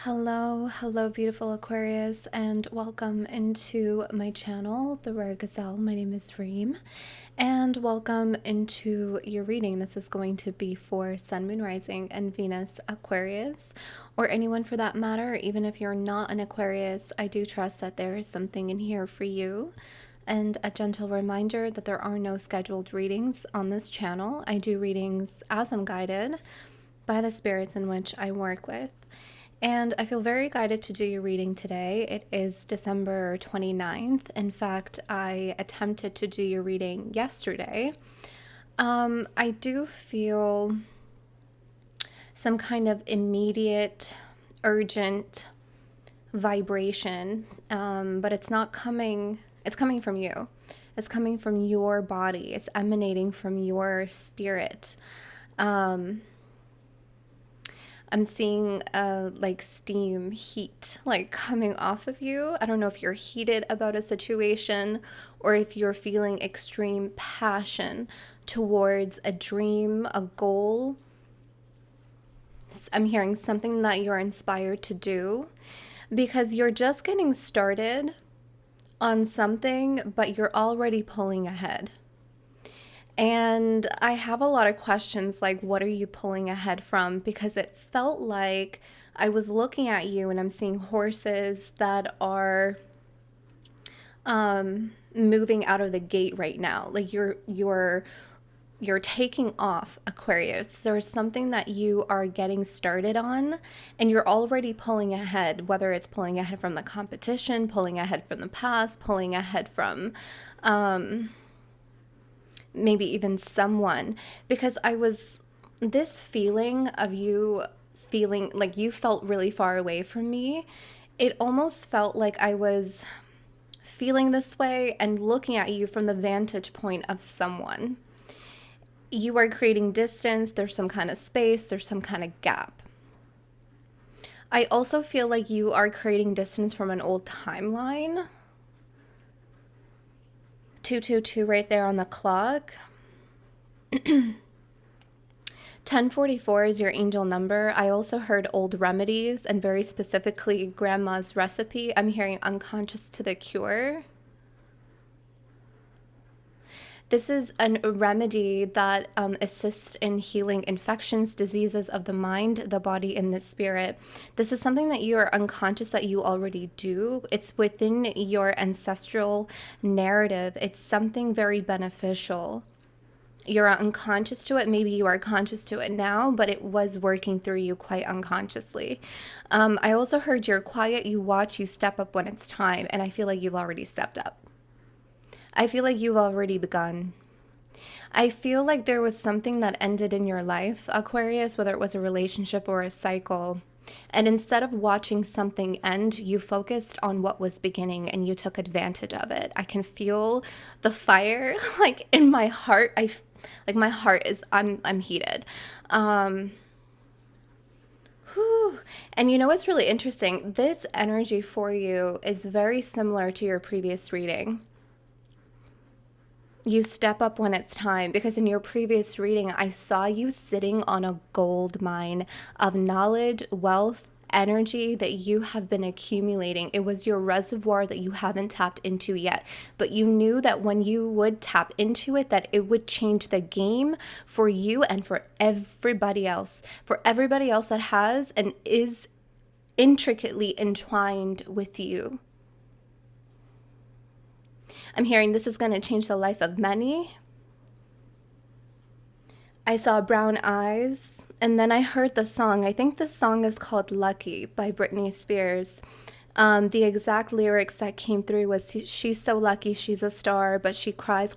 Hello, beautiful Aquarius, and welcome into my channel, The Rare Gazelle. My name is Reem, and welcome into your reading. This is going to be for Sun, Moon, Rising, and Venus Aquarius, or anyone for that matter. Even if you're not an Aquarius, I do trust that there is something in here for you. And a gentle reminder that there are no scheduled readings on this channel. I do readings as I'm guided by the spirits in which I work with. And I feel very guided to do your reading today. It is December 29th. In fact, I attempted to do your reading yesterday. I do feel some kind of immediate, urgent vibration, but it's not coming, it's coming from you. It's coming from your body. It's emanating from your spirit. I'm seeing like steam, heat, like coming off of you. I don't know if you're heated about a situation or if you're feeling extreme passion towards a dream, a goal. I'm hearing something that you're inspired to do because you're just getting started on something, but you're already pulling ahead. And I have a lot of questions like, what are you pulling ahead from? Because it felt like I was looking at you and I'm seeing horses that are moving out of the gate right now. Like you're taking off, Aquarius. There's something that you are getting started on and you're already pulling ahead, whether it's pulling ahead from the competition, pulling ahead from the past, pulling ahead from maybe even someone, because this feeling of you feeling like you felt really far away from me. It almost felt like I was feeling this way and looking at you from the vantage point of someone. You are creating distance. There's some kind of space. There's some kind of gap. I also feel like you are creating distance from an old timeline. 222 right there on the clock. 1044 is your angel number. I also heard old remedies and very specifically grandma's recipe. I'm hearing unconscious to the cure. This is a remedy that assists in healing infections, diseases of the mind, the body, and the spirit. This is something that you are unconscious that you already do. It's within your ancestral narrative. It's something very beneficial. You're unconscious to it. Maybe you are conscious to it now, but it was working through you quite unconsciously. I also heard you're quiet, you watch, you step up when it's time, and I feel like you've already stepped up. I feel like you've already begun. I feel like there was something that ended in your life, Aquarius, whether it was a relationship or a cycle. And instead of watching something end, you focused on what was beginning and you took advantage of it. I can feel the fire like in my heart. My heart is, I'm heated. And you know what's really interesting? This energy for you is very similar to your previous reading. You step up when it's time, because in your previous reading, I saw you sitting on a gold mine of knowledge, wealth, energy that you have been accumulating. It was your reservoir that you haven't tapped into yet, but you knew that when you would tap into it, that it would change the game for you and for everybody else that has and is intricately entwined with you. I'm hearing this is going to change the life of many. I saw brown eyes, and then I heard the song. I think this song is called Lucky by Britney Spears. The exact lyrics that came through was, she's so lucky she's a star, but she cries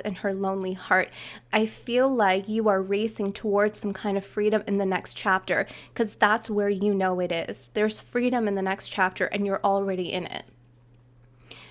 in her lonely heart. I feel like you are racing towards some kind of freedom in the next chapter, because that's where you know it is. There's freedom in the next chapter, and you're already in it.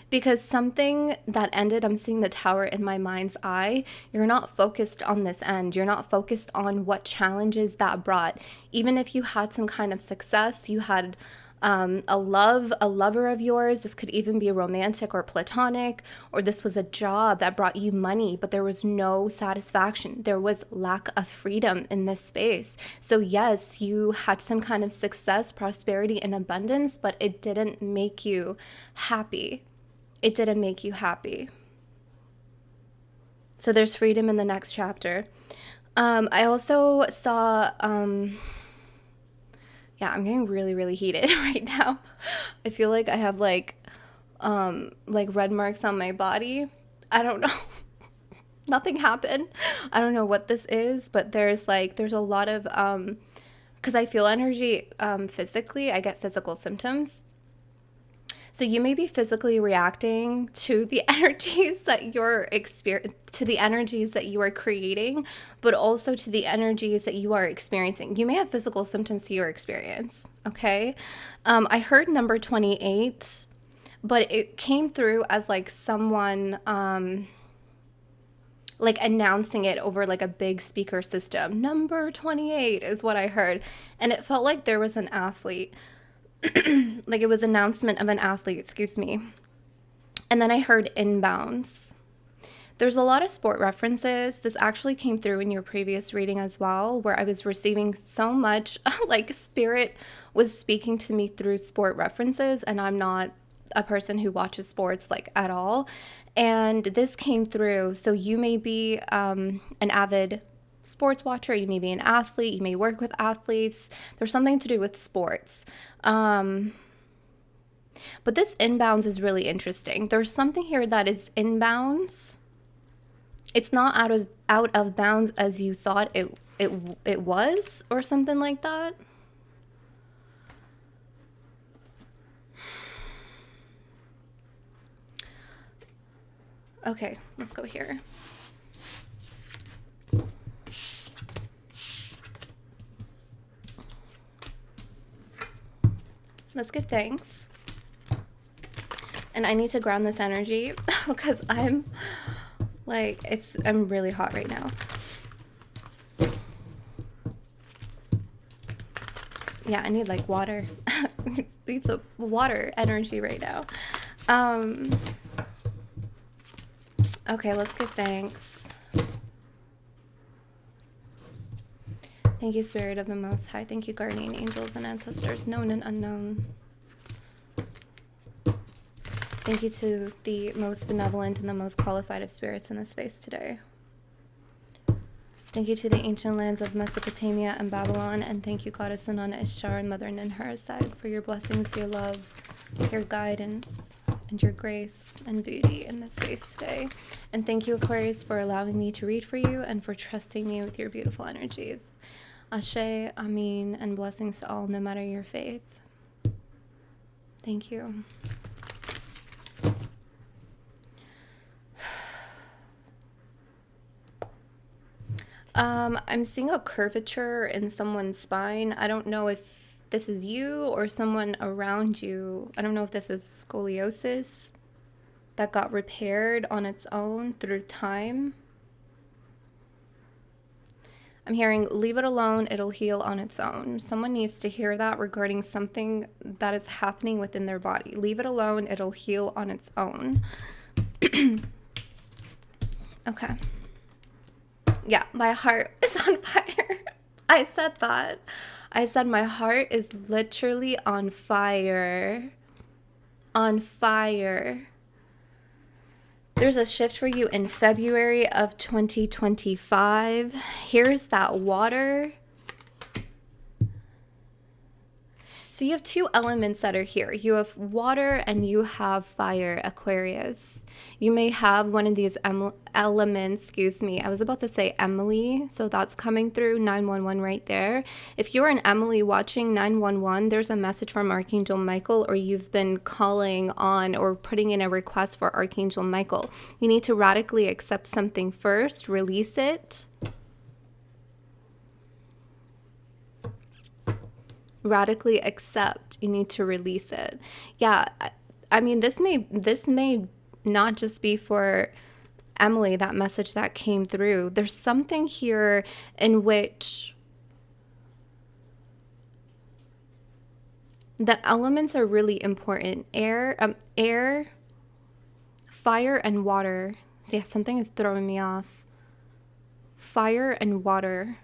Because something that ended, I'm seeing the tower in my mind's eye. You're not focused on this end. You're not focused on what challenges that brought. Even if you had some kind of success, you had a lover of yours. This could even be romantic or platonic, or this was a job that brought you money, but there was no satisfaction. There was lack of freedom in this space. So yes, you had some kind of success, prosperity, and abundance, but it didn't make you happy. It didn't make you happy. So there's freedom in the next chapter. I also saw, yeah, I'm getting really, really heated right now. I feel like I have like red marks on my body. I don't know. Nothing happened. I don't know what this is, but there's a lot of, because I feel energy physically. I get physical symptoms. So you may be physically reacting to the energies that to the energies that you are creating, but also to the energies that you are experiencing. You may have physical symptoms to your experience, okay? I heard number 28, but it came through as like someone like announcing it over like a big speaker system. Number 28 is what I heard. And it felt like there was an athlete. Like it was announcement of an athlete, excuse me. And then I heard inbounds. There's a lot of sport references. This actually came through in your previous reading as well, where I was receiving so much, like spirit was speaking to me through sport references, and I'm not a person who watches sports like at all. And this came through. So you may be an avid sports watcher, you may be an athlete, you may work with athletes. There's something to do with sports. But this inbounds is really interesting. There's something here that is inbounds. It's not out of bounds as you thought it was, or something like that. Okay, let's go here. Let's give thanks. And I need to ground this energy because I'm really hot right now. Yeah, I need like water. Need some water energy right now. Okay, let's give thanks. Thank you, Spirit of the Most High. Thank you, guardian angels and ancestors, known and unknown. Thank you to the most benevolent and the most qualified of spirits in this space today. Thank you to the ancient lands of Mesopotamia and Babylon, and thank you, Goddess Inanna Ishtar and Mother Ninhursag, for your blessings, your love, your guidance, and your grace and beauty in this space today. And thank you, Aquarius, for allowing me to read for you and for trusting me with your beautiful energies. Ashe, Amin, and blessings to all, no matter your faith. Thank you. I'm seeing a curvature in someone's spine. I don't know if this is you or someone around you. I don't know if this is scoliosis that got repaired on its own through time. I'm hearing, leave it alone, it'll heal on its own. Someone needs to hear that regarding something that is happening within their body. Leave it alone, it'll heal on its own. Okay. Yeah, my heart is on fire. I said that. I said my heart is literally on fire. On fire. There's a shift for you in February of 2025. Here's that water. So you have two elements that are here. You have water and you have fire, Aquarius. You may have one of these elements, excuse me. I was about to say Emily, so that's coming through 911 right there. If you're an Emily watching 911, there's a message from Archangel Michael, or you've been calling on or putting in a request for Archangel Michael. You need to radically accept something first, release it. Radically accept. You need to release it. Yeah, I mean, this may not just be for Emily, that message that came through. There's something here in which The elements are really important. Air, fire, and water. See, something is throwing me off. Fire and water.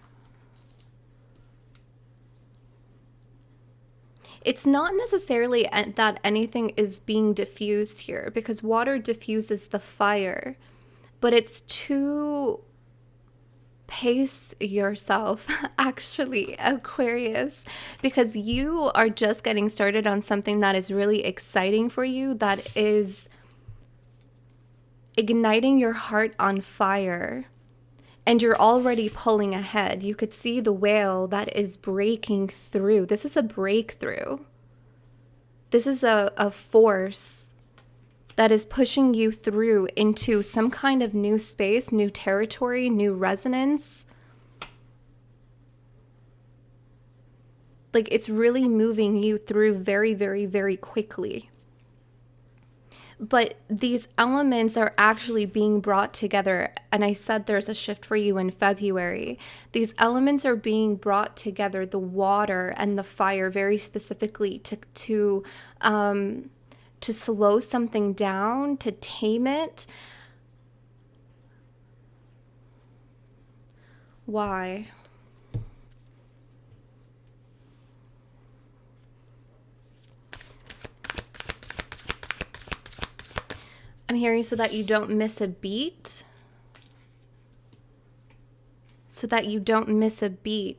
It's not necessarily that anything is being diffused here, because water diffuses the fire, but it's to pace yourself, actually, Aquarius, because you are just getting started on something that is really exciting for you, that is igniting your heart on fire. And you're already pulling ahead. You could see the whale that is breaking through. This is a breakthrough. This is a force that is pushing you through into some kind of new space, new territory, new resonance. Like, it's really moving you through very, very, very quickly. But these elements are actually being brought together. And I said there's a shift for you in February. These elements are being brought together, the water and the fire, very specifically to slow something down, to tame it. Why? I'm hearing so that you don't miss a beat. So that you don't miss a beat.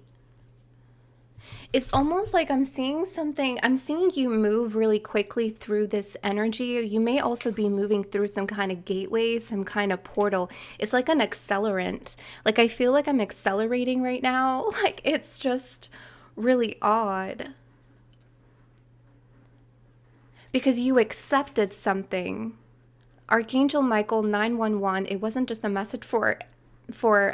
It's almost like I'm seeing something. I'm seeing you move really quickly through this energy. You may also be moving through some kind of gateway, some kind of portal. It's like an accelerant. Like, I feel like I'm accelerating right now. Like, it's just really odd. Because you accepted something. Archangel Michael 911, it wasn't just a message for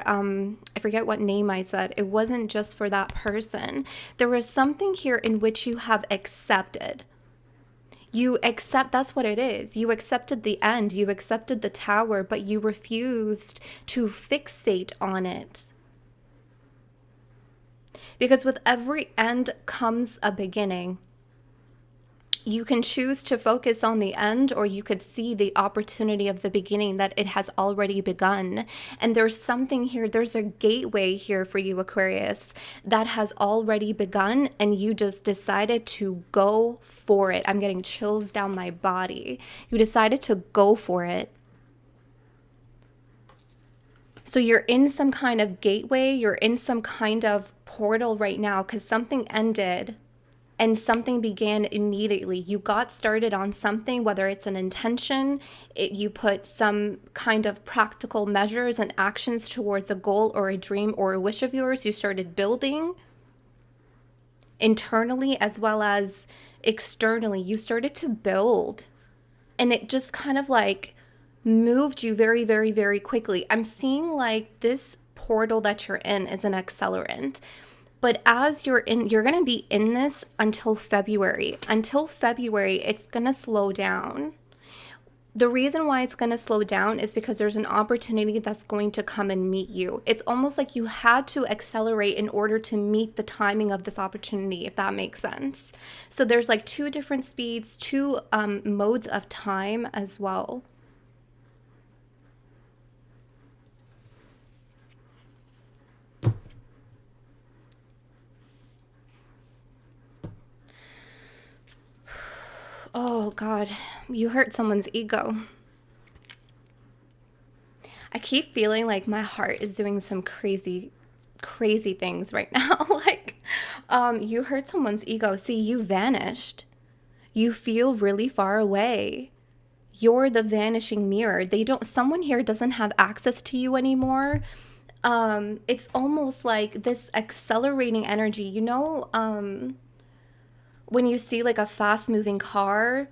I forget what name I said. It wasn't just for that person. There was something here in which you have accepted. You accept, that's what it is. You accepted the end. You accepted the tower, but you refused to fixate on it. Because with every end comes a beginning. You can choose to focus on the end, or you could see the opportunity of the beginning, that it has already begun. And there's something here, there's a gateway here for you, Aquarius, that has already begun, and you just decided to go for it. I'm getting chills down my body. You decided to go for it. So you're in some kind of gateway, you're in some kind of portal right now, because something ended. And something began immediately. You got started on something, whether it's an intention, you put some kind of practical measures and actions towards a goal or a dream or a wish of yours. You started building internally as well as externally. You started to build, and it just kind of like moved you very, very, very quickly. I'm seeing like this portal that you're in is an accelerant. But as you're going to be in this until February. Until February, it's going to slow down. The reason why it's going to slow down is because there's an opportunity that's going to come and meet you. It's almost like you had to accelerate in order to meet the timing of this opportunity, if that makes sense. So there's like two different speeds, two modes of time as well. Oh, God, you hurt someone's ego. I keep feeling like my heart is doing some crazy, crazy things right now. Like, you hurt someone's ego. See, you vanished. You feel really far away. You're the vanishing mirror. Someone here doesn't have access to you anymore. It's almost like this accelerating energy, when you see like a fast moving car,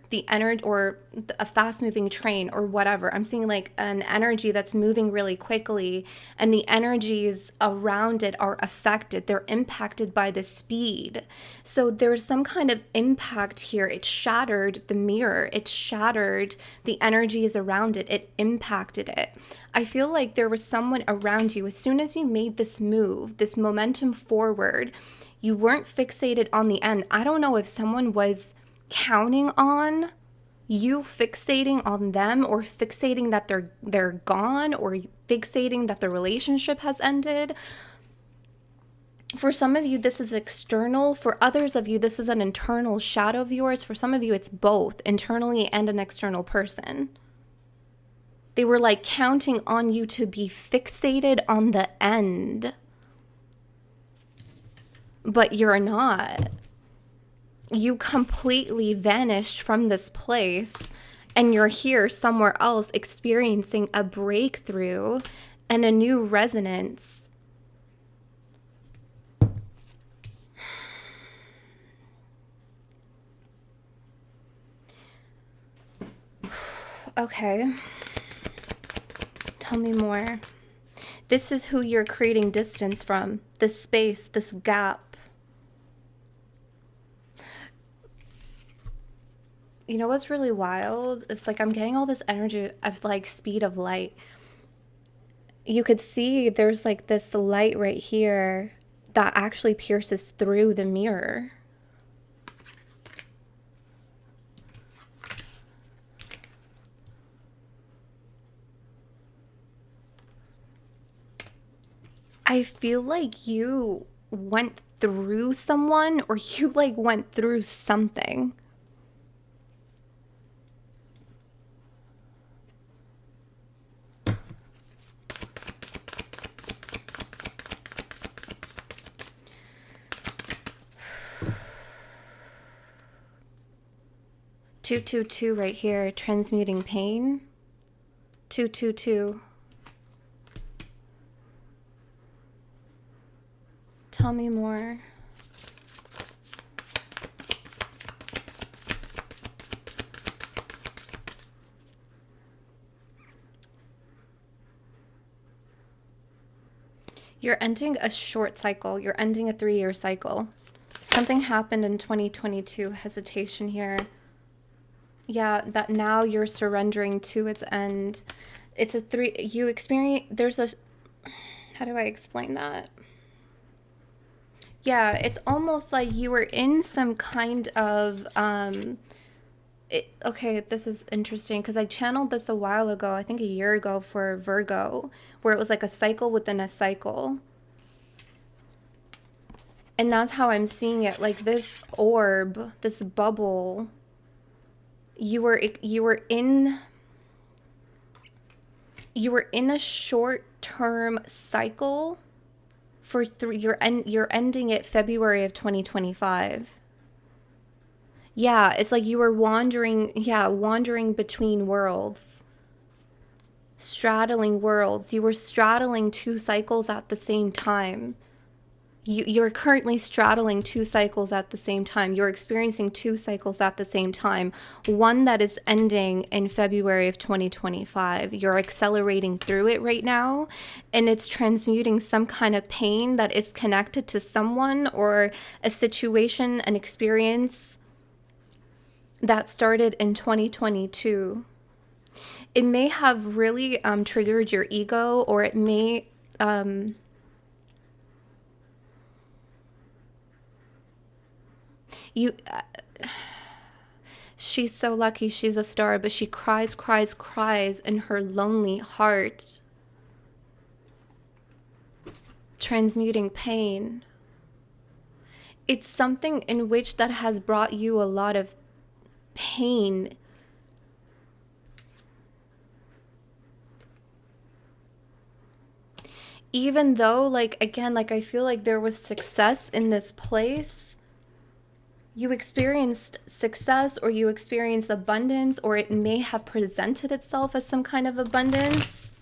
or a fast moving train or whatever, I'm seeing like an energy that's moving really quickly, and the energies around it are affected. They're impacted by the speed. So there's some kind of impact here. It shattered the mirror. It shattered the energies around it. It impacted it. I feel like there was someone around you. As soon as you made this move, this momentum forward, You weren't fixated on the end. I don't know if someone was counting on you fixating on them, or fixating that they're gone, or fixating that the relationship has ended. For some of you, this is external. For others of you, this is an internal shadow of yours. For some of you, it's both, internally and an external person. They were like counting on you to be fixated on the end, but you're not. You completely vanished from this place, and you're here somewhere else experiencing a breakthrough and a new resonance. Okay. Tell me more. This is who you're creating distance from. This space, this gap. You know what's really wild? It's like I'm getting all this energy of like speed of light. You could see there's like this light right here that actually pierces through the mirror. I feel like you went through someone, or you like went through something. Two, 2, 2 right here, transmuting pain. 2, 2, 2. Tell me more. You're ending a short cycle. You're ending a 3-year cycle. Something happened in 2022. Hesitation here. Yeah, that now you're surrendering to its end. It's a 3. You experience. There's a. How do I explain that? Yeah, it's almost like you were in some kind of okay, this is interesting because I channeled this a while ago, I think a year ago, for Virgo, where it was like a cycle within a cycle. And that's how I'm seeing it. Like this orb, this bubble, you were in a short-term cycle for you're ending it February of 2025. Yeah, it's like you were wandering between worlds. Straddling worlds. You were straddling 2 cycles at the same time. You're currently straddling 2 cycles at the same time. You're experiencing 2 cycles at the same time. One that is ending in February of 2025. You're accelerating through it right now, and it's transmuting some kind of pain that is connected to someone or a situation, an experience that started in 2022. It may have really triggered your ego, or it may... she's so lucky she's a star, but she cries in her lonely heart, transmuting pain. It's something in which that has brought you a lot of pain. Even though, like, again, like, I feel like there was success in this place. You experienced success, or you experienced abundance, or it may have presented itself as some kind of abundance.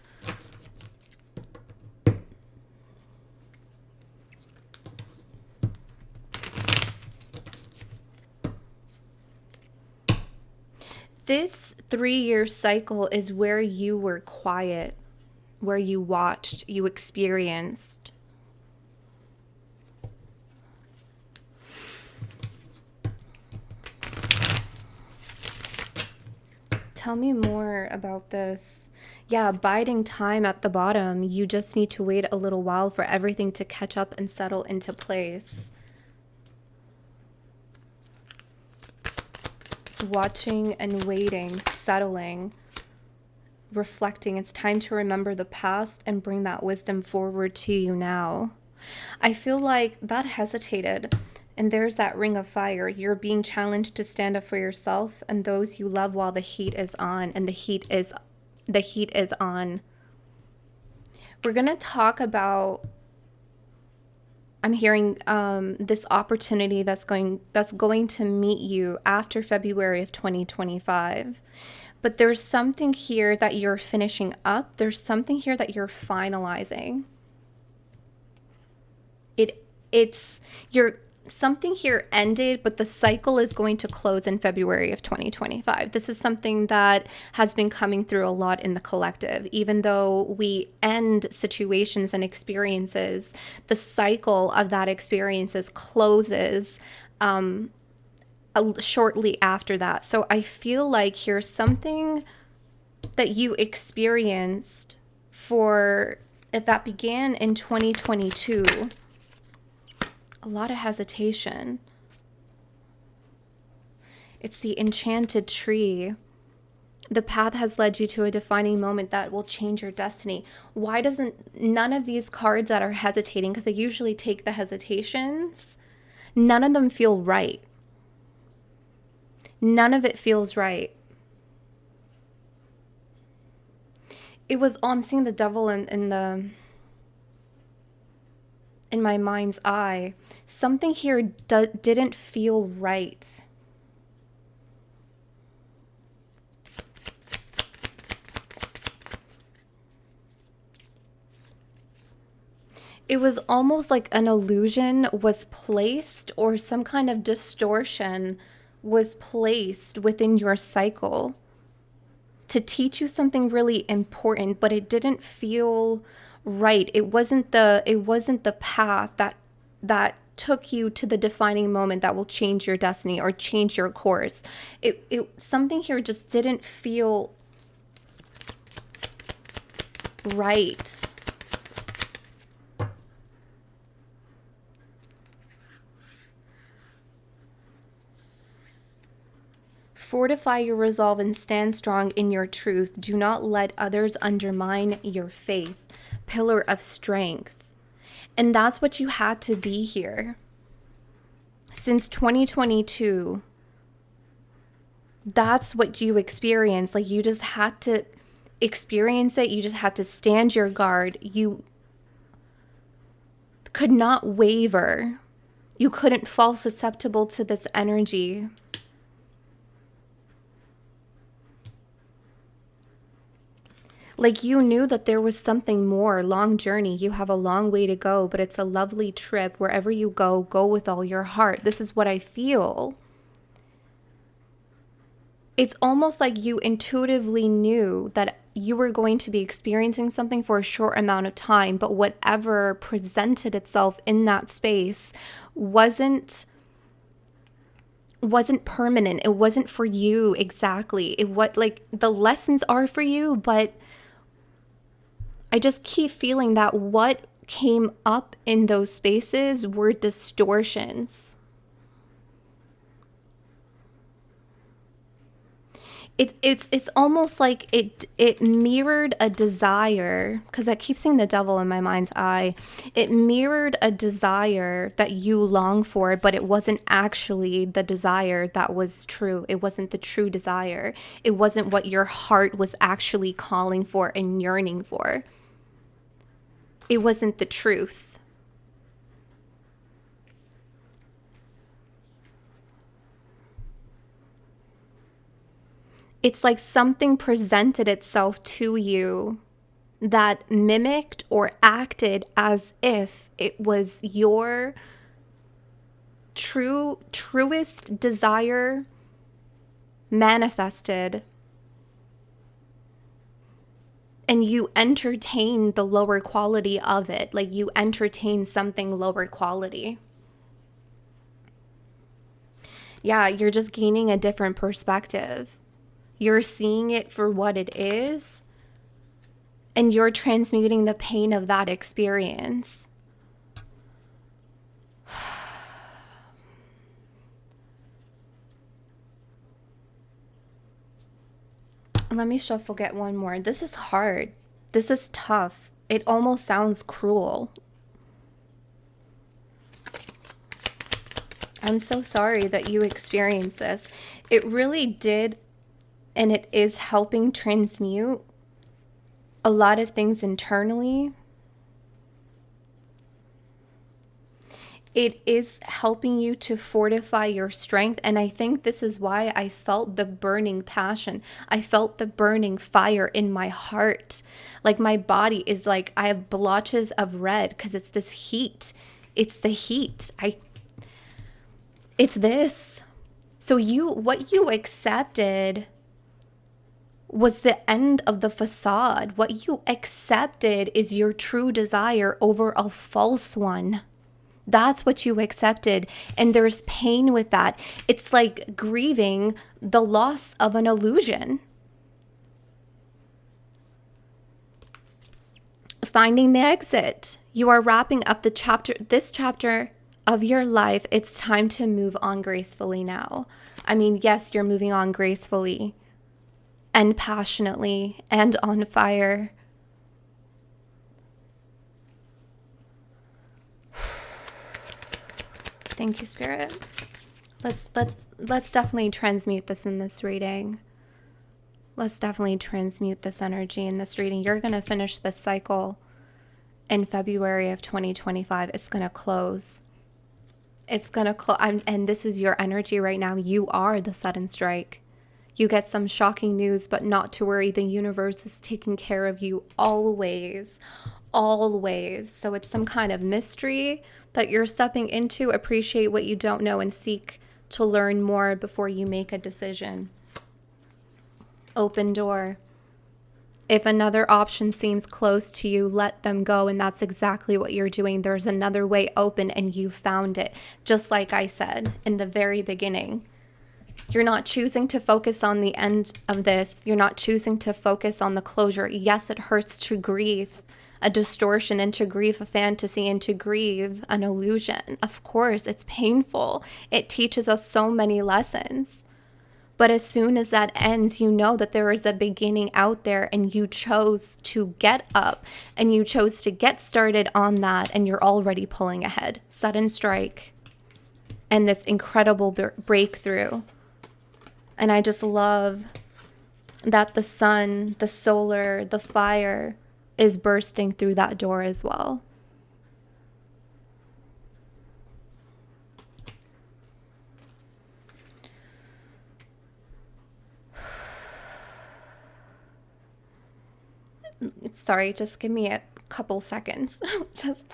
This 3-year cycle is where you were quiet, where you watched, you experienced. Tell me more about this. Yeah, biding time at the bottom. You just need to wait a little while for everything to catch up and settle into place. watching and waiting, settling, reflecting. It's time to remember the past and bring that wisdom forward to you now. I feel like that hesitated, and there's that ring of fire. You're being challenged to stand up for yourself and those you love while the heat is on, and the heat is on. We're going to talk about, I'm hearing this opportunity that's going to meet you after February of 2025. But there's something here that you're finishing up. There's something here that you're finalizing. Something here ended, but the cycle is going to close in February of 2025. This is something that has been coming through a lot in the collective. Even though we end situations and experiences, the cycle of that experiences closes shortly after that. So I feel like here's something that you experienced that began in 2022. A lot of hesitation. It's the enchanted tree. The path has led you to a defining moment that will change your destiny. Why doesn't none of these cards that are hesitating, because I usually take the hesitations, none of them feel right. None of it feels right. I'm seeing the devil in my mind's eye. Something here didn't feel right. It was almost like an illusion was placed, or some kind of distortion was placed within your cycle to teach you something really important, but it didn't feel right. It wasn't the path that took you to the defining moment that will change your destiny or change your course. Something here just didn't feel right. Fortify your resolve and stand strong in your truth. Do not let others undermine your faith. Pillar of strength. And that's what you had to be here. Since 2022, that's what you experienced. Like, you just had to experience it. You just had to stand your guard. You could not waver. You couldn't fall susceptible to this energy. Like, you knew that there was something more. Long journey. You have a long way to go, but it's a lovely trip. Wherever you go, go with all your heart. This is what I feel. It's almost like you intuitively knew that you were going to be experiencing something for a short amount of time, but whatever presented itself in that space wasn't permanent. It wasn't for you exactly. The lessons are for you, but I just keep feeling that what came up in those spaces were distortions. It's almost like it mirrored a desire, because I keep seeing the devil in my mind's eye. It mirrored a desire that you long for, but it wasn't actually the desire that was true. It wasn't the true desire. It wasn't what your heart was actually calling for and yearning for. It wasn't the truth. It's like something presented itself to you that mimicked or acted as if it was your truest desire manifested, and you entertain the lower quality of it. Like, you entertain something lower quality. Yeah, you're just gaining a different perspective. You're seeing it for what it is, and you're transmuting the pain of that experience. Let me shuffle, get one more. This is hard. This is tough. It almost sounds cruel. I'm so sorry that you experienced this. It really did, and it is helping transmute a lot of things internally. It is helping you to fortify your strength. And I think this is why I felt the burning passion. I felt the burning fire in my heart. Like my body is like, I have blotches of red because it's this heat. It's the heat. It's this. So what you accepted was the end of the facade. What you accepted is your true desire over a false one. That's what you accepted. And there's pain with that. It's like grieving the loss of an illusion. Finding the exit. You are wrapping up this chapter of your life. It's time to move on gracefully now. I mean, yes, you're moving on gracefully and passionately and on fire. Thank you, Spirit. Let's definitely transmute this in this reading. Let's definitely transmute this energy in this reading. You're going to finish this cycle in February of 2025. It's going to close. It's going to close. And this is your energy right now. You are the sudden strike. You get some shocking news, but not to worry. The universe is taking care of you always. Always. So it's some kind of mystery that you're stepping into. Appreciate what you don't know and seek to learn more before you make a decision. Open door. If another option seems close to you, let them go. And that's exactly what you're doing. There's another way open and you found it. Just like I said in the very beginning. You're not choosing to focus on the end of this. You're not choosing to focus on the closure. Yes, it hurts to grieve a distortion and to grieve a fantasy and to grieve an illusion. Of course, it's painful. It teaches us so many lessons. But as soon as that ends, you know that there is a beginning out there and you chose to get up and you chose to get started on that and you're already pulling ahead. Sudden strike and this incredible breakthrough. And I just love that the sun, the solar, the fire is bursting through that door as well. Sorry, just give me a couple seconds. Just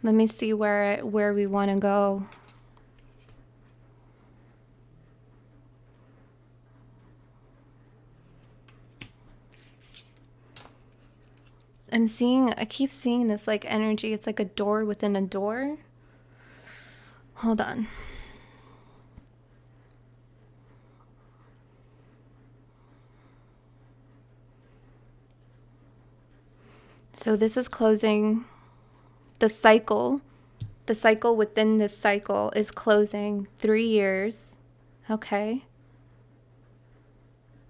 let me see where we want to go. I keep seeing this like energy. It's like a door within a door. Hold on. So this is closing the cycle. The cycle within this cycle is closing 3 years. Okay.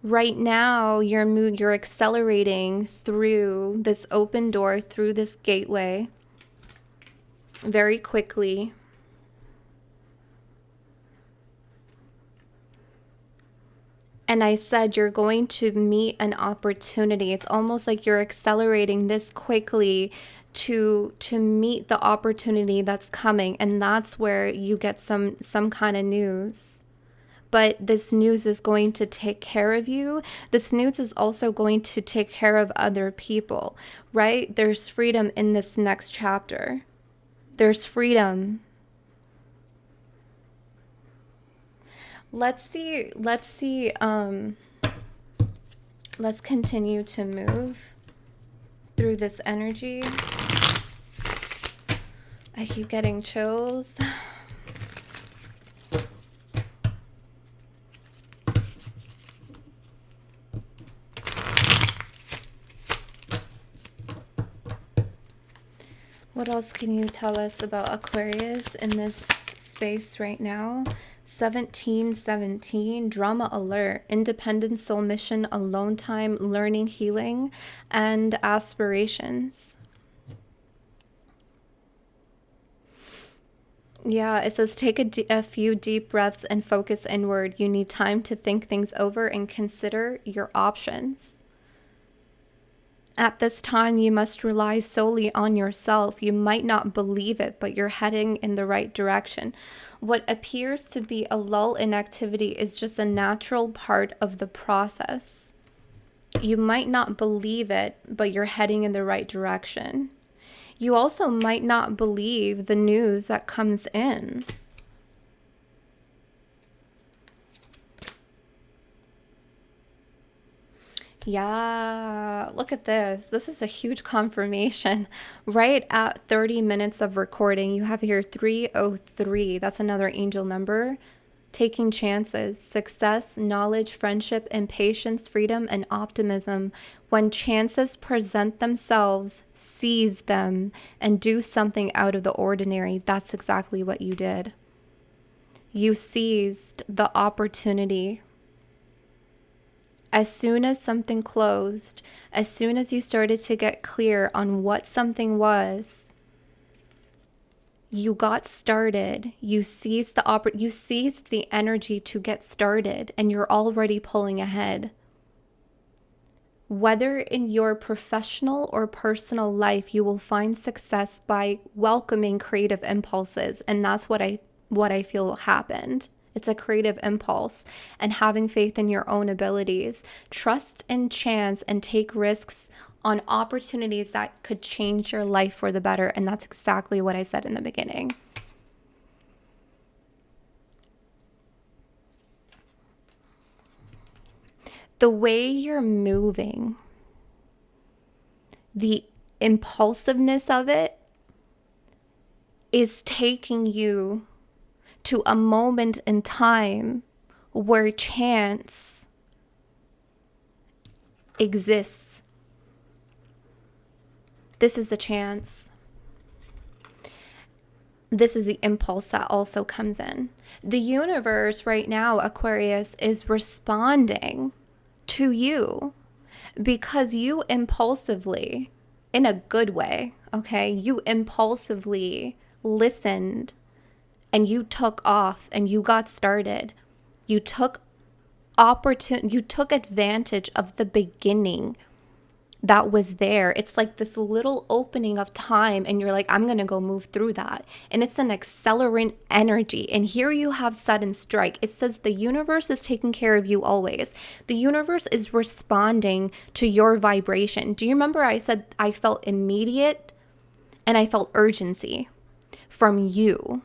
Right now, you're accelerating through this open door, through this gateway, very quickly. And I said you're going to meet an opportunity. It's almost like you're accelerating this quickly to meet the opportunity that's coming. And that's where you get some kind of news. But this news is going to take care of you. This news is also going to take care of other people, right? There's freedom in this next chapter. There's freedom. Let's continue to move through this energy. I keep getting chills. What else can you tell us about Aquarius in this space right now. 1717, drama alert, independent soul mission, alone time, learning, healing, and aspirations. Yeah, it says take a few deep breaths and focus inward. You need time to think things over and consider your options. At this time, you must rely solely on yourself. You might not believe it, but you're heading in the right direction. What appears to be a lull in activity is just a natural part of the process. You might not believe it, but you're heading in the right direction. You also might not believe the news that comes in. Yeah, look at this. This is a huge confirmation. Right at 30 minutes of recording, you have here 303. That's another angel number. Taking chances, success, knowledge, friendship, impatience, freedom, and optimism. When chances present themselves, seize them and do something out of the ordinary. That's exactly what you did. You seized the opportunity. As soon as something closed, as soon as you started to get clear on what something was, you got started. You seized the energy to get started, and you're already pulling ahead. Whether in your professional or personal life, you will find success by welcoming creative impulses, and that's what I feel happened. It's a creative impulse, and having faith in your own abilities. Trust in chance and take risks on opportunities that could change your life for the better. And that's exactly what I said in the beginning. The way you're moving, the impulsiveness of it is taking you to a moment in time where chance exists. This is a chance. This is the impulse that also comes in. The universe right now, Aquarius, is responding to you because you impulsively, in a good way, okay, you impulsively listened and you took off and you got started. You took advantage of the beginning that was there. It's like this little opening of time and you're like, I'm going to go move through that. And it's an accelerant energy. And here you have sudden strike. It says the universe is taking care of you always. The universe is responding to your vibration. Do you remember I said I felt immediate and I felt urgency from you?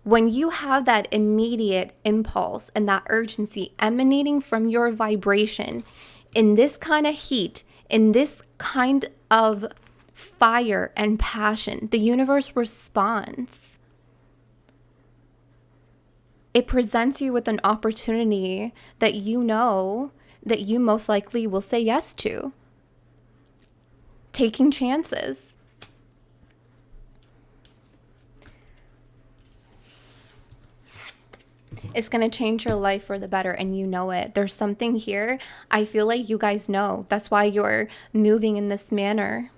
When you have that immediate impulse and that urgency emanating from your vibration in this kind of heat, in this kind of fire and passion, the universe responds. It presents you with an opportunity that you know that you most likely will say yes to. Taking chances. It's going to change your life for the better, and you know it. There's something here I feel like you guys know. That's why you're moving in this manner.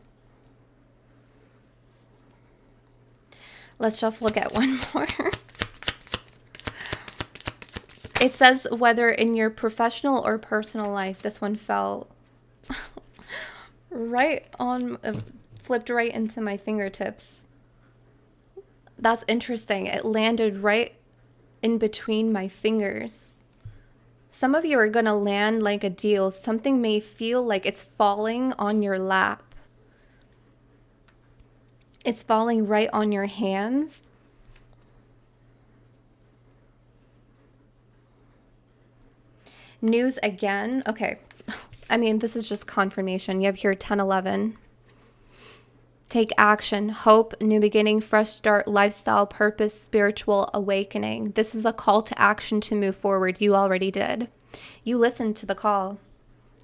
Let's just look at one more. It says whether in your professional or personal life, this one fell right on, flipped right into my fingertips. That's interesting. It landed right in between my fingers. Some of you are going to land like a deal. Something may feel like it's falling on your lap. It's falling right on your hands. News again. Okay. I mean, this is just confirmation. You have here 1011. Take action, hope, new beginning, fresh start, lifestyle, purpose, spiritual awakening. This is a call to action to move forward. You already did. You listened to the call.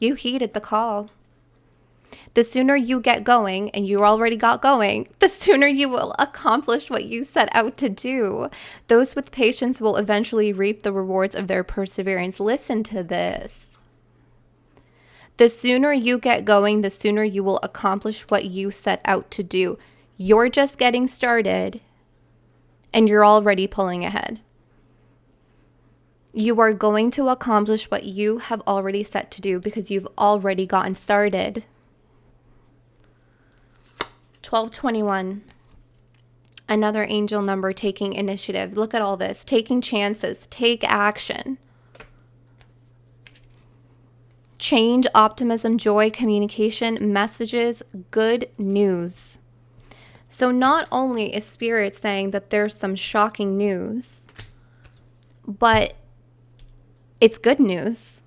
You heeded the call. The sooner you get going, and you already got going, the sooner you will accomplish what you set out to do. Those with patience will eventually reap the rewards of their perseverance. Listen to this. The sooner you get going, the sooner you will accomplish what you set out to do. You're just getting started, and you're already pulling ahead. You are going to accomplish what you have already set to do because you've already gotten started. 1221. Another angel number, taking initiative. Look at all this. Taking chances. Take action. Change, optimism, joy, communication, messages, good news. So not only is Spirit saying that there's some shocking news, but it's good news.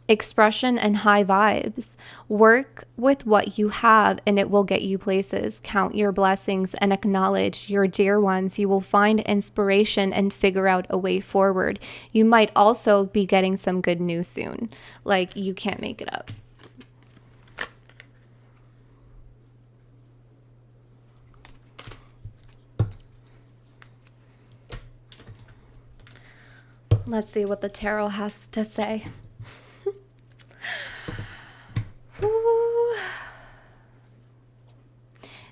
Expression and high vibes. Work with what you have and it will get you places. Count your blessings and acknowledge your dear ones. You will find inspiration and figure out a way forward. You might also be getting some good news soon. Like, you can't make it up. Let's see what the tarot has to say.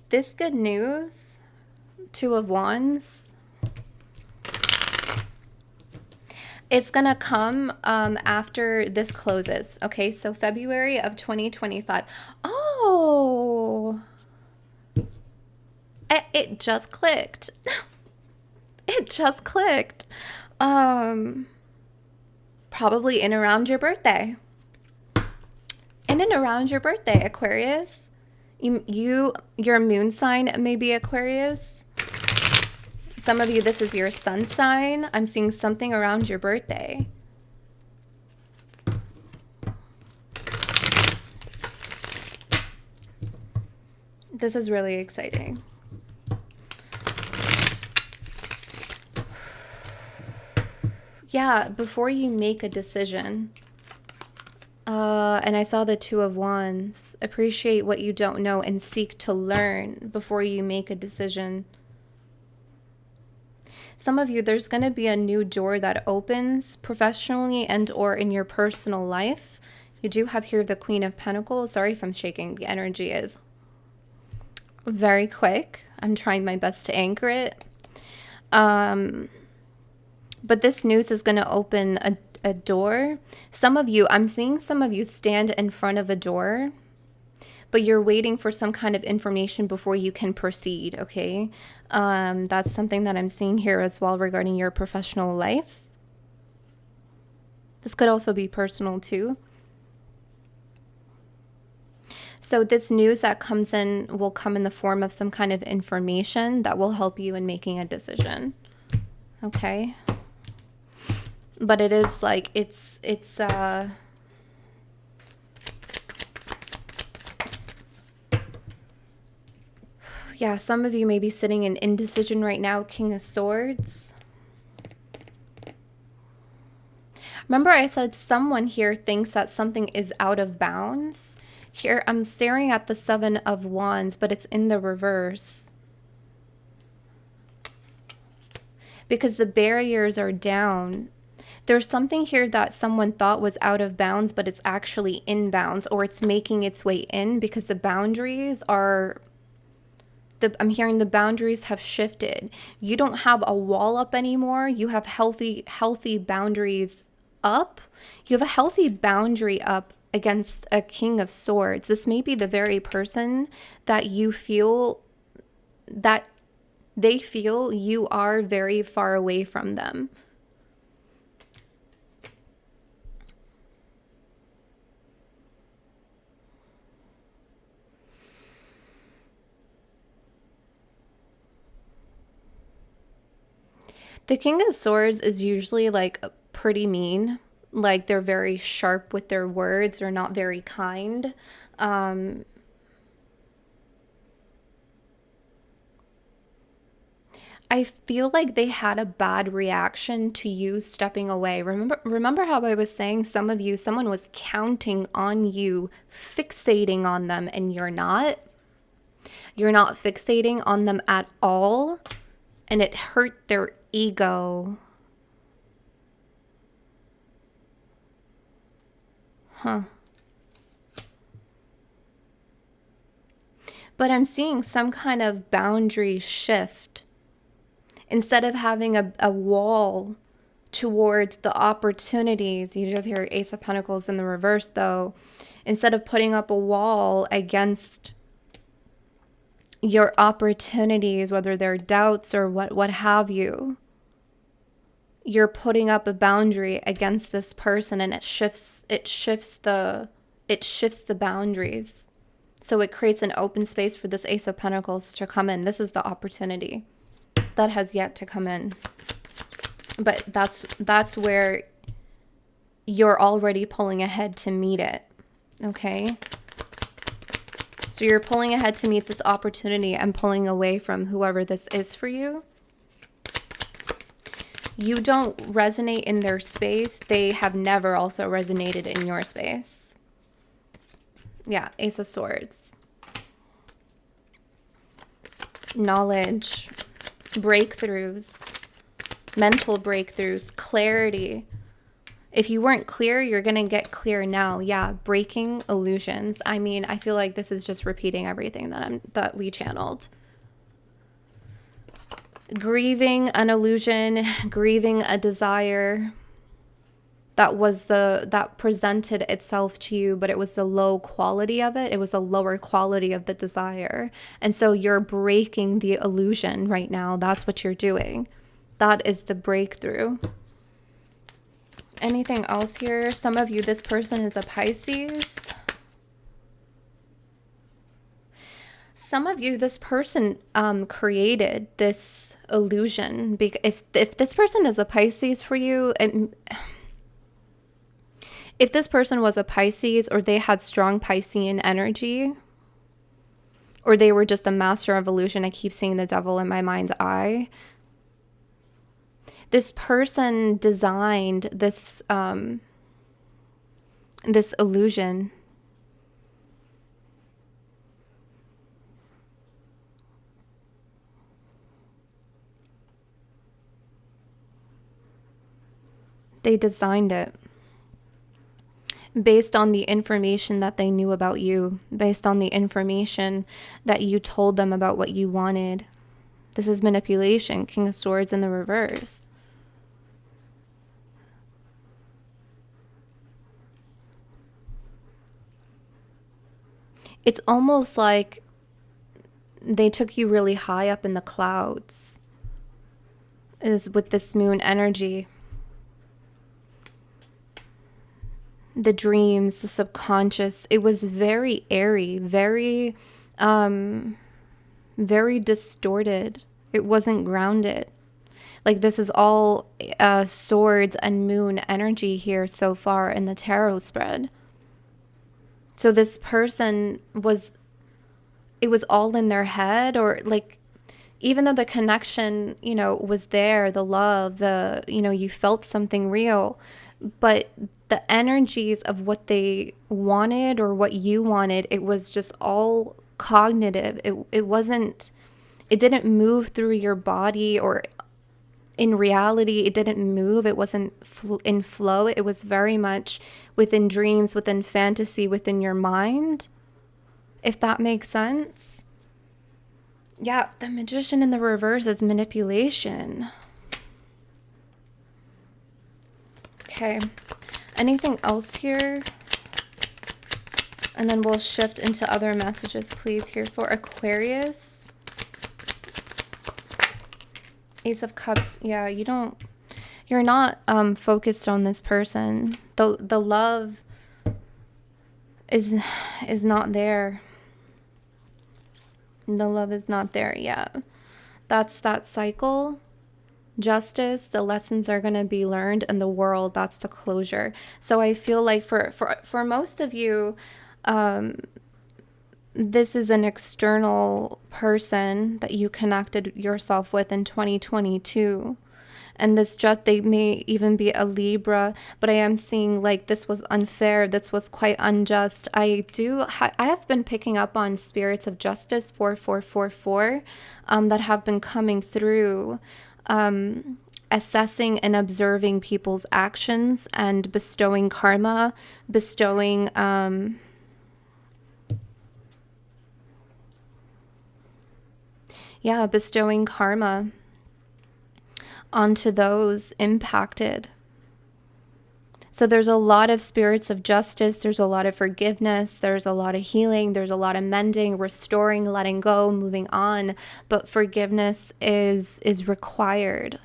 This good news, Two of Wands, it's going to come after this closes. Okay, so February of 2025. Oh, it just clicked. It just clicked. Probably in around your birthday. In and around your birthday, Aquarius. Your moon sign may be Aquarius. Some of you, this is your sun sign. I'm seeing something around your birthday. This is really exciting. Yeah, before you make a decision. And I saw the Two of Wands. Appreciate what you don't know and seek to learn before you make a decision. Some of you, there's going to be a new door that opens professionally and or in your personal life. You do have here the Queen of Pentacles. Sorry if I'm shaking. The energy is very quick. I'm trying my best to anchor it. But this news is going to open a door. Some of you, I'm seeing some of you stand in front of a door, but you're waiting for some kind of information before you can proceed, okay? That's something that I'm seeing here as well regarding your professional life. This could also be personal too. So this news that comes in will come in the form of some kind of information that will help you in making a decision, okay? But it is like, it's yeah, some of you may be sitting in indecision right now. King of Swords. Remember I said someone here thinks that something is out of bounds. Here I'm staring at the Seven of Wands, but it's in the reverse. Because the barriers are down. There's something here that someone thought was out of bounds, but it's actually in bounds, or it's making its way in because the boundaries are... I'm hearing the boundaries have shifted. You don't have a wall up anymore. You have healthy boundaries up. You have a healthy boundary up against a King of Swords. This may be the very person that you feel that they feel you are very far away from them. The King of Swords is usually like pretty mean. Like they're very sharp with their words. They're not very kind. I feel like they had a bad reaction to you stepping away. Remember how I was saying someone was counting on you, fixating on them, and you're not? You're not fixating on them at all, and it hurt their ego. Huh. But I'm seeing some kind of boundary shift. Instead of having a wall towards the opportunities, you have your Ace of Pentacles in the reverse though, instead of putting up a wall against your opportunities, whether they're doubts or what have you, you're putting up a boundary against this person, and it shifts the boundaries. So it creates an open space for this Ace of Pentacles to come in. This is the opportunity that has yet to come in. But that's where you're already pulling ahead to meet it. Okay? So you're pulling ahead to meet this opportunity and pulling away from whoever this is for you. You don't resonate in their space. They have never also resonated in your space. Yeah, Ace of Swords. Knowledge, breakthroughs, mental breakthroughs, clarity. If you weren't clear, you're going to get clear now. Yeah, breaking illusions. I mean, I feel like this is just repeating everything that we channeled. Grieving an illusion, grieving a desire that presented itself to you, but it was the low quality of it. It was the lower quality of the desire. And so you're breaking the illusion right now. That's what you're doing. That is the breakthrough. Anything else here? Some of you, this person is a Pisces. Some of you, this person created this illusion. If this person is a Pisces for you, if this person was a Pisces, or they had strong Piscean energy, or they were just a master of illusion, I keep seeing the devil in my mind's eye. This person designed this this illusion. They designed it based on the information that they knew about you, based on the information that you told them about what you wanted. This is manipulation. King of Swords in the reverse. It's almost like they took you really high up in the clouds, is with this moon energy. The dreams, the subconscious, it was very airy, very distorted. It wasn't grounded. Like, this is all swords and moon energy here so far in the tarot spread. So this person it was all in their head, or like, even though the connection, was there, the love, you felt something real, but the energies of what they wanted or what you wanted, it was just all cognitive. It didn't move through your body, or in reality, it didn't move. It wasn't in flow. It was very much within dreams, within fantasy, within your mind, if that makes sense. Yeah, the Magician in the reverse is manipulation. Okay. Anything else here? And then we'll shift into other messages, please, here for Aquarius. Ace of Cups. Yeah, you're not focused on this person. The love is not there. The love is not there. Yeah. That's that cycle. Justice, the lessons are going to be learned, and the world, that's the closure. So I feel like for most of you, this is an external person that you connected yourself with in 2022. And they may even be a Libra, but I am seeing like this was unfair. This was quite unjust. I have been picking up on spirits of justice 4444 that have been coming through, assessing and observing people's actions and bestowing karma, bestowing bestowing karma onto those impacted. So there's a lot of spirits of justice, there's a lot of forgiveness, there's a lot of healing, there's a lot of mending, restoring, letting go, moving on, but forgiveness is required,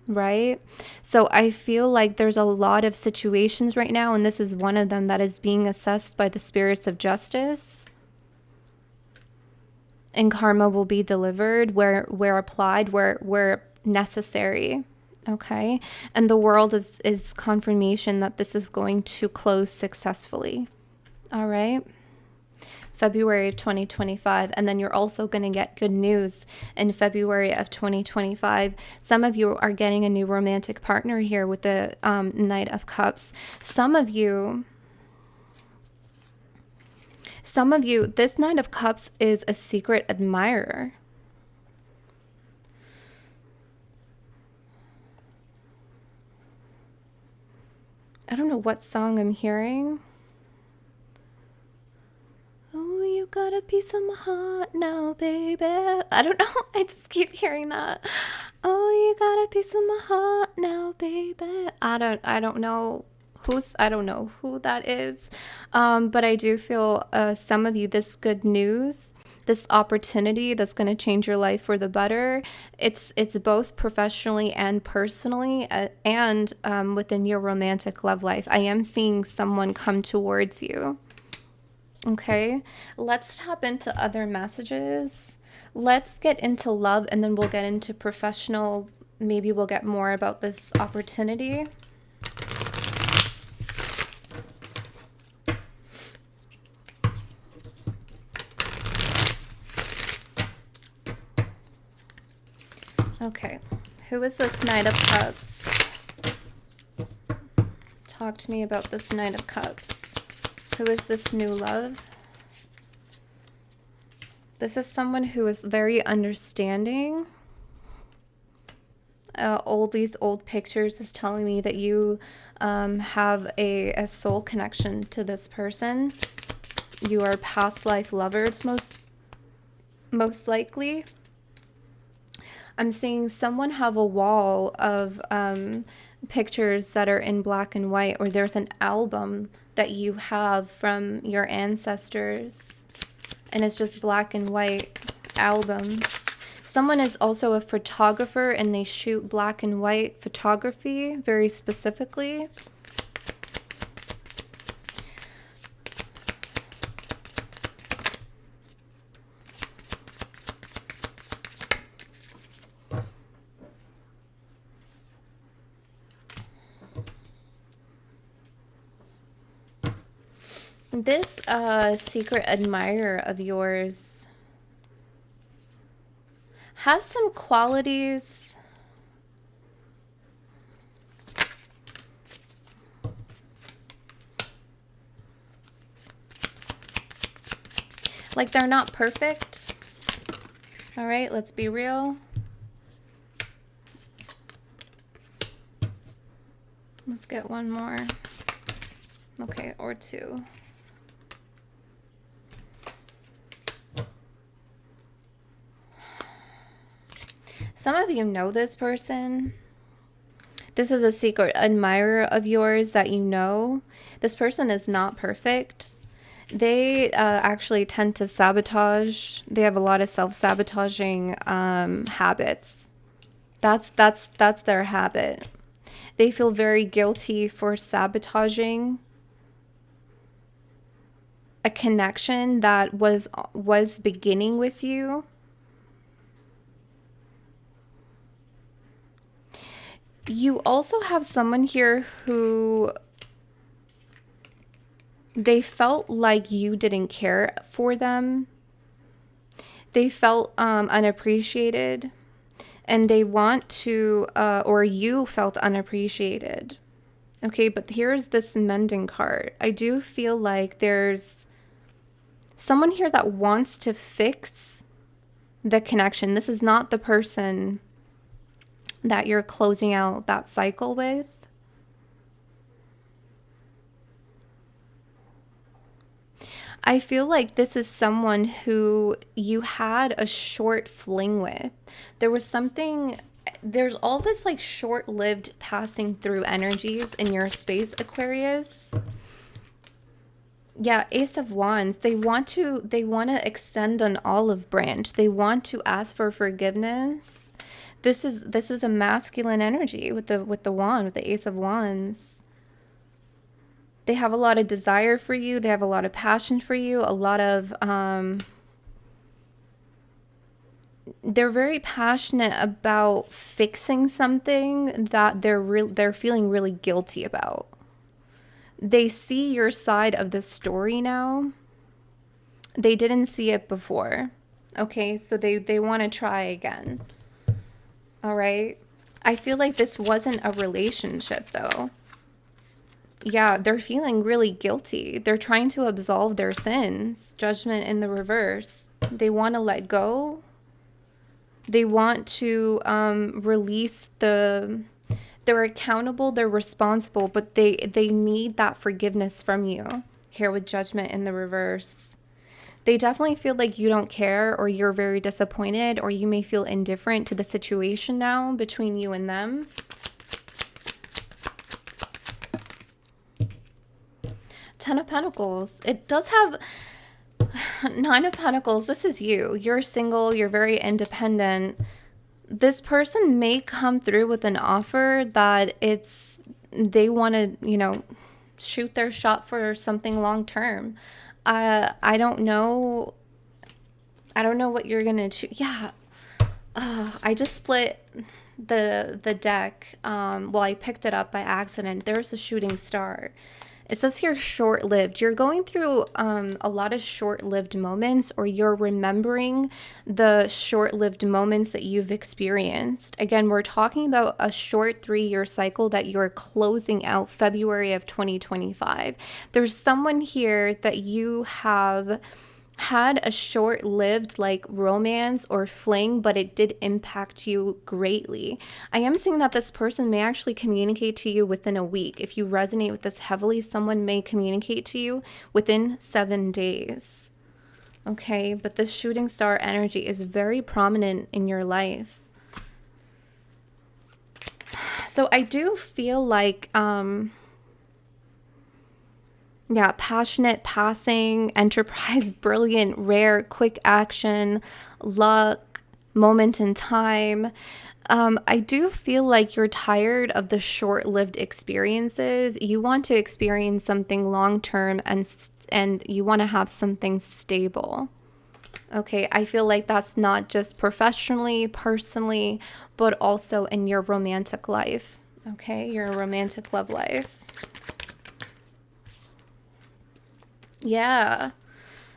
right? So I feel like there's a lot of situations right now, and this is one of them that is being assessed by the spirits of justice. And karma will be delivered where applied, where necessary. Okay. And the world is confirmation that this is going to close successfully. All right. February of 2025. And then you're also going to get good news in February of 2025. Some of you are getting a new romantic partner here with the Knight of Cups. Some of you, this Knight of Cups is a secret admirer. I don't know what song I'm hearing. Oh, you got a piece of my heart now, baby. I don't know. I just keep hearing that. Oh, you got a piece of my heart now, baby. I don't know who that is. But I do feel some of you, this good news, this opportunity that's going to change your life for the better. It's both professionally and personally, and within your romantic love life. I am seeing someone come towards you. Okay, let's tap into other messages. Let's get into love, and then we'll get into professional. Maybe we'll get more about this opportunity. Okay, who is this Knight of Cups? Talk to me about this Knight of Cups. Who is this new love? This is someone who is very understanding. These old pictures is telling me that you have a soul connection to this person. You are past life lovers, most likely. I'm seeing someone have a wall of pictures that are in black and white, or there's an album that you have from your ancestors, and it's just black and white albums. Someone is also a photographer, and they shoot black and white photography very specifically. This secret admirer of yours has some qualities. Like, they're not perfect. All right, let's be real. Let's get one more. Okay, or two. Some of you know this person. This is a secret admirer of yours that you know. This person is not perfect. They actually tend to sabotage. They have a lot of self-sabotaging habits. That's their habit. They feel very guilty for sabotaging a connection that was beginning with you. You also have someone here who they felt like you didn't care for them. They felt unappreciated, and they want to, or you felt unappreciated. Okay, but here's this mending card. I do feel like there's someone here that wants to fix the connection. This is not the person that you're closing out that cycle with. I feel like this is someone who you had a short fling with. There was something, there's all this like short-lived passing through energies in your space, Aquarius. Yeah, Ace of Wands. They want to extend an olive branch. They want to ask for forgiveness. This is a masculine energy with the wand, with the Ace of Wands. They have a lot of desire for you. They have a lot of passion for you. A lot of they're very passionate about fixing something that they're feeling really guilty about. They see your side of the story now. They didn't see it before. Okay, so they want to try again. All right. I feel like this wasn't a relationship though. Yeah, they're feeling really guilty. They're trying to absolve their sins. Judgment in the reverse. They want to let go. They want to release they're accountable, they're responsible, but they need that forgiveness from you. Here with Judgment in the reverse. They definitely feel like you don't care, or you're very disappointed, or you may feel indifferent to the situation now between you and them. Ten of Pentacles. It does have Nine of Pentacles. This is you. You're single. You're very independent. This person may come through with an offer that they want to, shoot their shot for something long term. I don't know. I don't know what you're going to choose. Yeah. I just split the deck. Well, I picked it up by accident. There's a shooting star. It says here short-lived. You're going through a lot of short-lived moments, or you're remembering the short-lived moments that you've experienced. Again, we're talking about a short 3-year cycle that you're closing out February of 2025. There's someone here that you have had a short-lived like romance or fling, but it did impact you greatly. I am seeing that this person may actually communicate to you within a week. If you resonate with this heavily, someone may communicate to you within 7 days. Okay, but this shooting star energy is very prominent in your life. So I do feel like yeah, passionate, passing, enterprise, brilliant, rare, quick action, luck, moment in time. I do feel like you're tired of the short-lived experiences. You want to experience something long-term, and you want to have something stable. Okay, I feel like that's not just professionally, personally, but also in your romantic life. Okay, your romantic love life. Yeah.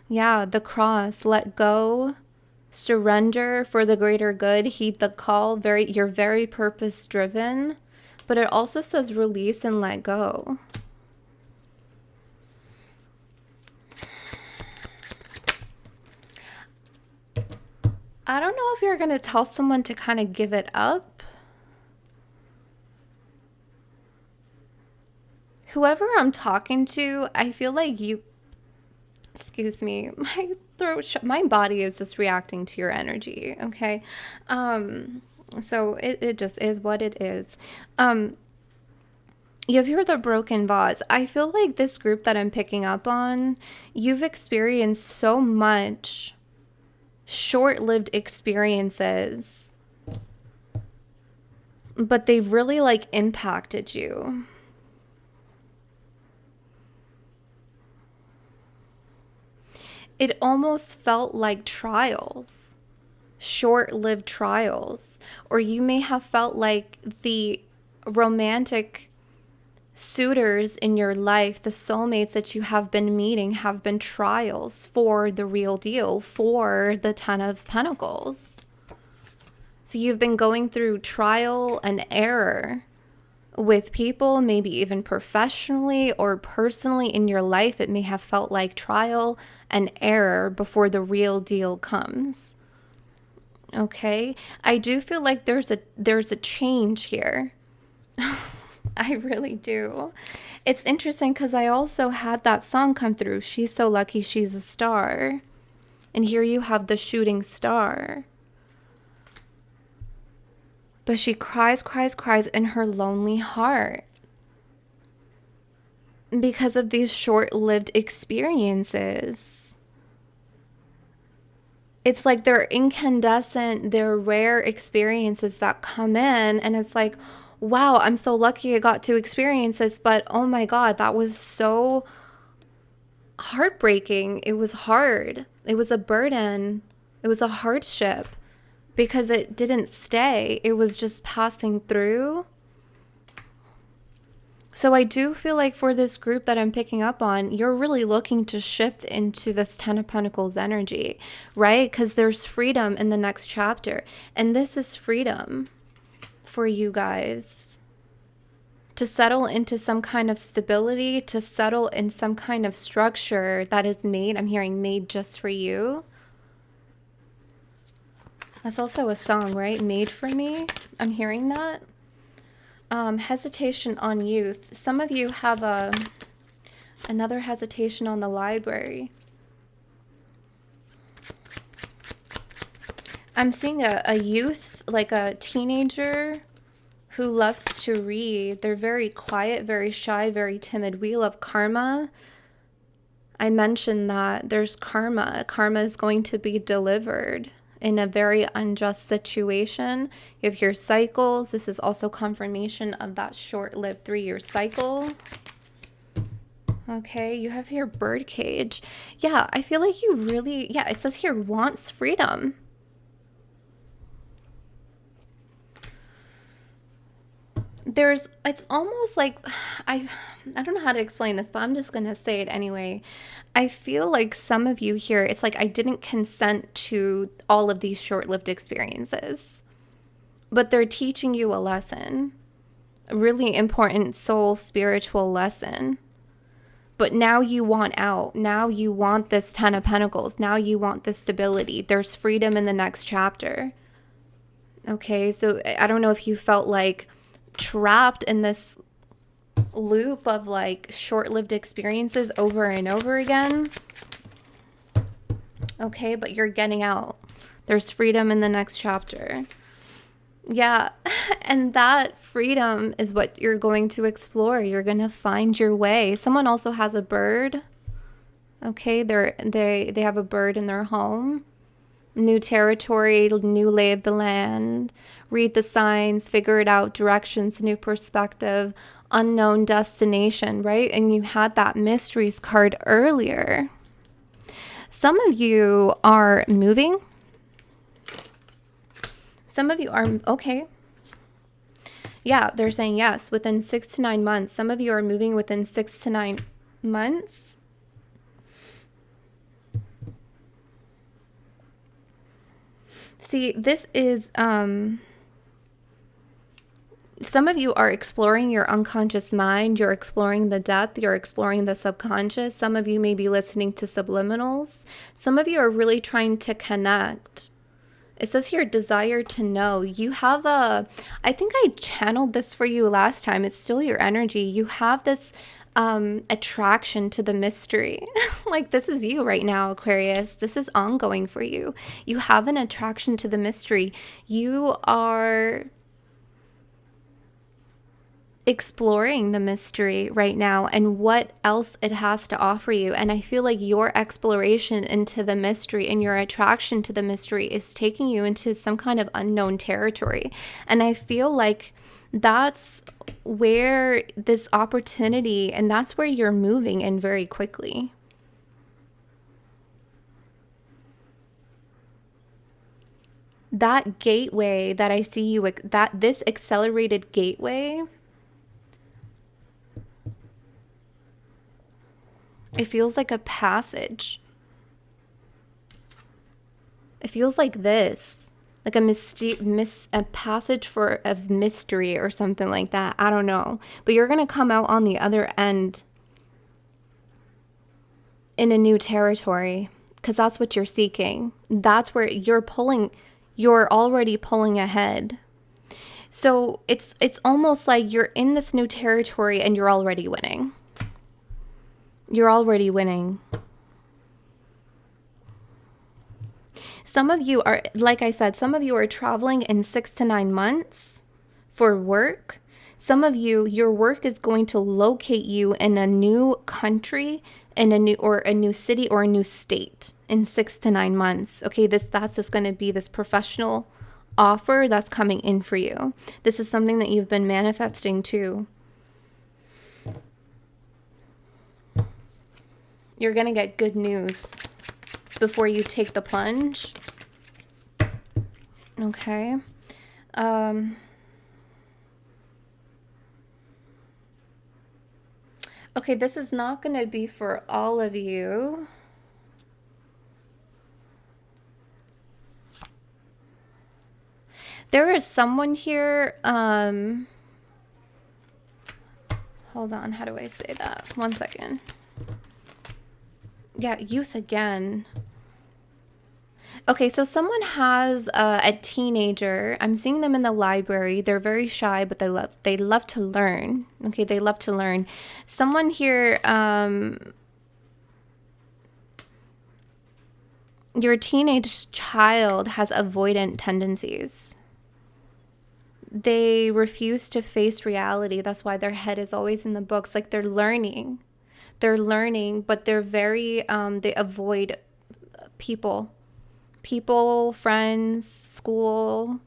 Yeah, the cross. Let go. Surrender for the greater good. Heed the call. You're very purpose driven. But it also says release and let go. I don't know if you're going to tell someone to kind of give it up. Whoever I'm talking to, I feel like excuse me, my throat, my body is just reacting to your energy, okay? So it just is what it is. You've heard the broken vase. I feel like this group that I'm picking up on, you've experienced so much short-lived experiences, but they've really like impacted you. It almost felt like trials, short-lived trials, or you may have felt like the romantic suitors in your life, the soulmates that you have been meeting, have been trials for the real deal, for the Ten of Pentacles. So you've been going through trial and error with people, maybe even professionally or personally in your life. It may have felt like trial and error before the real deal comes. Okay? I do feel like there's a change here. I really do. It's interesting because I also had that song come through. She's so lucky she's a star. And here you have the shooting star. But she cries in her lonely heart because of these short-lived experiences. It's like they're incandescent, they're rare experiences that come in, and it's like, wow, I'm so lucky I got to experience this, but oh my God, that was so heartbreaking. It was hard. It was a burden. It was a hardship because it didn't stay. It was just passing through. So I do feel like for this group that I'm picking up on, you're really looking to shift into this Ten of Pentacles energy, right? Because there's freedom in the next chapter. And this is freedom for you guys. To settle into some kind of stability, to settle in some kind of structure that is made, I'm hearing made just for you. That's also a song, right? Made for me. I'm hearing that. Hesitation on youth. Some of you have another hesitation on the library. I'm seeing a youth, like a teenager who loves to read. They're very quiet, very shy, very timid. Wheel of Karma. I mentioned that there's karma. Karma is going to be delivered in a very unjust situation. You have your cycles. This is also confirmation of that short-lived 3-year cycle. Okay, you have your birdcage. Yeah, I feel like you really, yeah, it says here wants freedom. It's almost like, I don't know how to explain this, but I'm just going to say it anyway. I feel like some of you here, it's like I didn't consent to all of these short-lived experiences, but they're teaching you a lesson, a really important soul spiritual lesson. But now you want out. Now you want this Ten of Pentacles. Now you want this stability. There's freedom in the next chapter. Okay, so I don't know if you felt like trapped in this loop of like short-lived experiences over and over again. Okay, but you're getting out. There's freedom in the next chapter. Yeah, and that freedom is what you're going to explore. You're going to find your way. Someone also has a bird. Okay, they have a bird in their home. New territory, new lay of the land. Read the signs, figure it out, directions, new perspective, unknown destination, right? And you had that mysteries card earlier. Some of you are moving. Some of you are, okay. Yeah, they're saying yes, within 6 to 9 months. Some of you are moving within 6 to 9 months. See, this is, some of you are exploring your unconscious mind. You're exploring the depth. You're exploring the subconscious. Some of you may be listening to subliminals. Some of you are really trying to connect. It says here, desire to know. You have I think I channeled this for you last time. It's still your energy. You have this attraction to the mystery. Like this is you right now, Aquarius. This is ongoing for you. You have an attraction to the mystery. You are exploring the mystery right now and what else it has to offer you. And I feel like your exploration into the mystery and your attraction to the mystery is taking you into some kind of unknown territory. And I feel like that's where this opportunity, and that's where you're moving in very quickly. That gateway that I see you, that this accelerated gateway, It feels like a passage. It feels like this. Like a passage of mystery or something like that. I don't know. But you're going to come out on the other end in a new territory, because that's what you're seeking. That's where you're already pulling ahead. So it's almost like you're in this new territory and you're already winning. You're already winning. Some of you are, like I said, some of you are traveling in 6 to 9 months for work. Some of you, your work is going to locate you in a new country, in a new city or a new state in 6 to 9 months. Okay, that's just going to be this professional offer that's coming in for you. This is something that you've been manifesting too. You're going to get good news before you take the plunge. Okay. Okay, this is not going to be for all of you. There is someone here, hold on, how do I say that? 1 second. Yeah, youth again. Okay, so someone has a teenager. I'm seeing them in the library. They're very shy, but they love to learn. Okay, they love to learn. Someone here, your teenage child has avoidant tendencies. They refuse to face reality. That's why their head is always in the books. Like they're learning, but they're very, they avoid people, friends, school.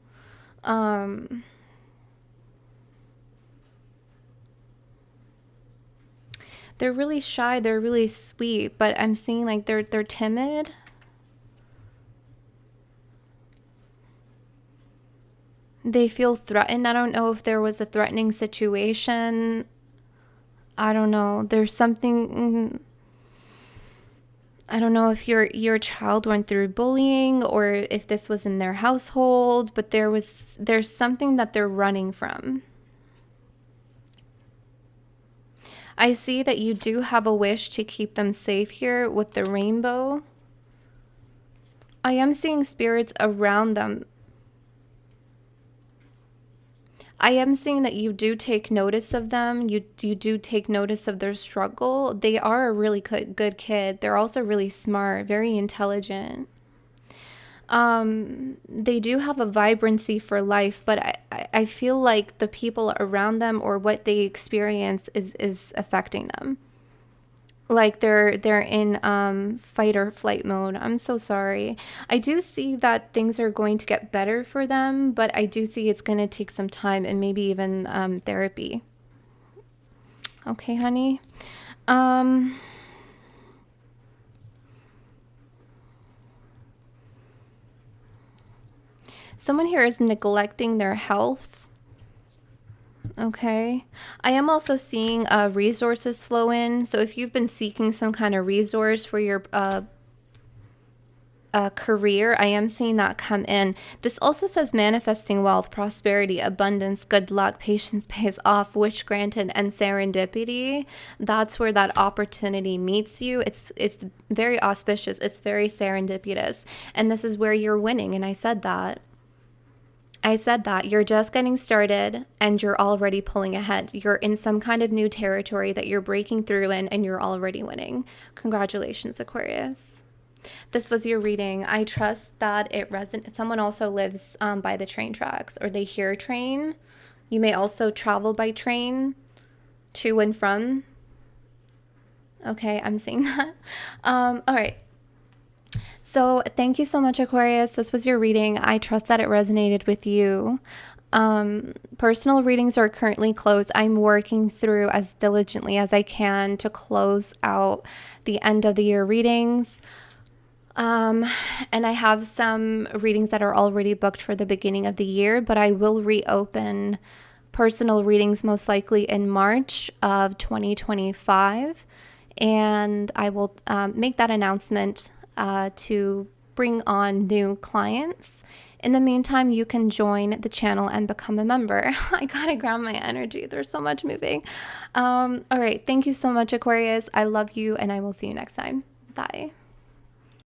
They're really shy. They're really sweet, but I'm seeing like they're timid. They feel threatened. I don't know if there was a threatening situation. I don't know. There's something. I don't know if your child went through bullying or if this was in their household, but there's something that they're running from. I see that you do have a wish to keep them safe here with the rainbow. I am seeing spirits around them. I am seeing that you do take notice of them. You do take notice of their struggle. They are a really good kid. They're also really smart, very intelligent. They do have a vibrancy for life, but I feel like the people around them or what they experience is affecting them. Like they're in fight or flight mode. I'm so sorry. I do see that things are going to get better for them, but I do see it's going to take some time and maybe even therapy. Okay, honey. Someone here is neglecting their health. Okay. I am also seeing resources flow in. So if you've been seeking some kind of resource for your career, I am seeing that come in. This also says manifesting wealth, prosperity, abundance, good luck, patience pays off, wish granted, and serendipity. That's where that opportunity meets you. It's very auspicious. It's very serendipitous. And this is where you're winning. And I said that. You're just getting started and you're already pulling ahead. You're in some kind of new territory that you're breaking through in and you're already winning. Congratulations, Aquarius. This was your reading. I trust that it resonates. Someone also lives by the train tracks or they hear train. You may also travel by train to and from. Okay, I'm seeing that. All right. So thank you so much, Aquarius. This was your reading. I trust that it resonated with you. Personal readings are currently closed. I'm working through as diligently as I can to close out the end of the year readings. And I have some readings that are already booked for the beginning of the year, but I will reopen personal readings most likely in March of 2025. and I will make that announcement to bring on new clients. In the meantime, you can join the channel and become a member. I gotta ground my energy. There's so much moving. All right. Thank you so much, Aquarius. I love you, and I will see you next time. Bye.